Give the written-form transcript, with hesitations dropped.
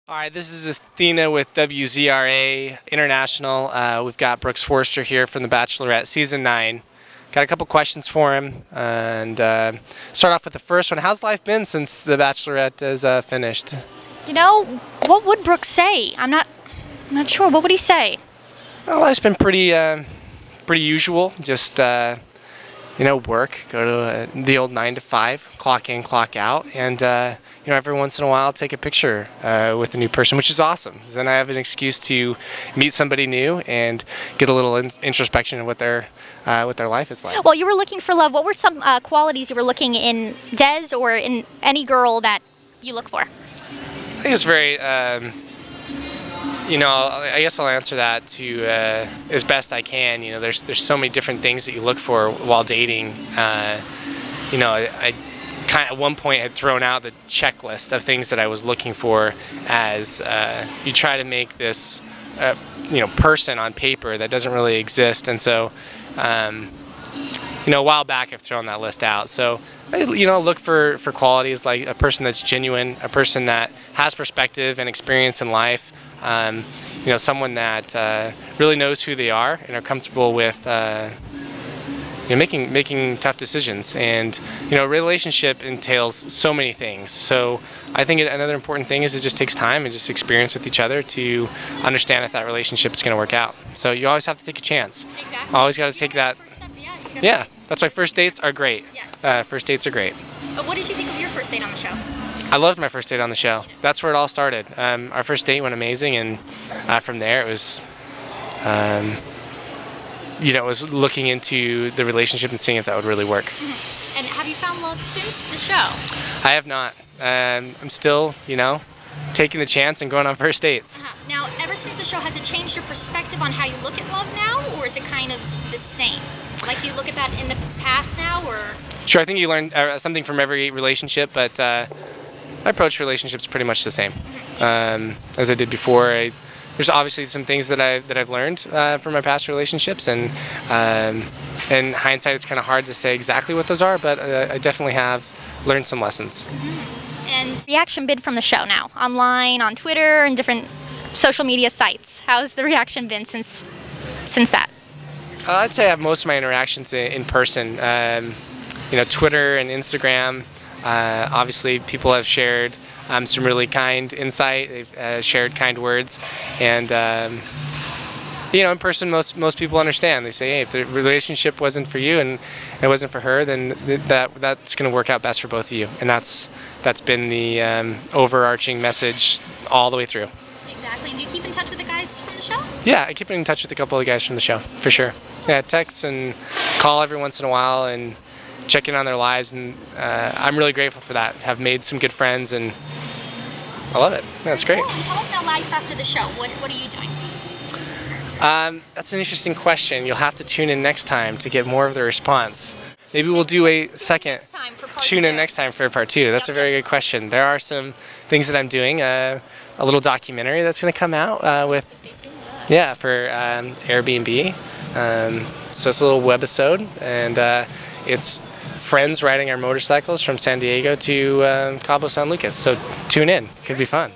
All right, this is Athena with Wzra International. We've got Brooks Forester here from The Bachelorette Season 9. Got a couple questions for him, and start off with the first one. How's life been since The Bachelorette is finished? You know, what would Brooks say? I'm not sure. What would he say? Well, life's been pretty usual. Just work, go to the old 9 to 5, clock in, clock out, and every once in a while take a picture with a new person, which is awesome. Then I have an excuse to meet somebody new and get a little introspection of what their life is like. Well, you were looking for love. What were some qualities you were looking in Des or in any girl that you look for? I think it's very, I guess I'll answer that to as best I can. There's so many different things that you look for while dating. I kind of at one point had thrown out the checklist of things that I was looking for as you try to make this person on paper that doesn't really exist. And so a while back I've thrown that list out. So I look for qualities like a person that's genuine, a person that has perspective and experience in life, someone that really knows who they are and are comfortable with making tough decisions. And a relationship entails so many things. So I think another important thing is it just takes time and just experience with each other to understand if that relationship is going to work out. So you always have to take a chance. Exactly. Always got to take that. Yeah, that's why first dates are great. Yes. First dates are great. But what did you think of your first date on the show? I loved my first date on the show. That's where it all started. Our first date went amazing, and from there it was, it was looking into the relationship and seeing if that would really work. Mm-hmm. And have you found love since the show? I have not. I'm still, taking the chance and going on first dates. Now, ever since the show, has it changed your perspective on how you look at love now, or is it kind of the same? Like, do you look at that in the past now, or? Sure, I think you learn something from every relationship, but my approach to relationships is pretty much the same as I did before. There's obviously some things that I've learned from my past relationships, and in hindsight, it's kind of hard to say exactly what those are, but I definitely have learned some lessons. Mm-hmm. And reaction been from the show now, online, on Twitter, and different social media sites. How's the reaction been since that? I'd say I have most of my interactions in person. Twitter and Instagram. Obviously, people have shared some really kind insight. They've shared kind words, and in person, most people understand. They say, hey, if the relationship wasn't for you and it wasn't for her, then that's going to work out best for both of you. And that's been the overarching message all the way through. Exactly. Do you keep in touch with the guys from the show? Yeah, I keep in touch with a couple of guys from the show, for sure. Yeah, text and call every once in a while and check in on their lives, and I'm really grateful for that. Have made some good friends, and I love it. That's great. Cool. And tell us now, life after the show. What are you doing? That's an interesting question. You'll have to tune in next time to get more of the response. Maybe we'll do a second. Tune in next time for part 2. That's a very good question. There are some things that I'm doing. A little documentary that's going to come out for Airbnb. So it's a little webisode, and it's friends riding our motorcycles from San Diego to Cabo San Lucas. So tune in. Could be fun.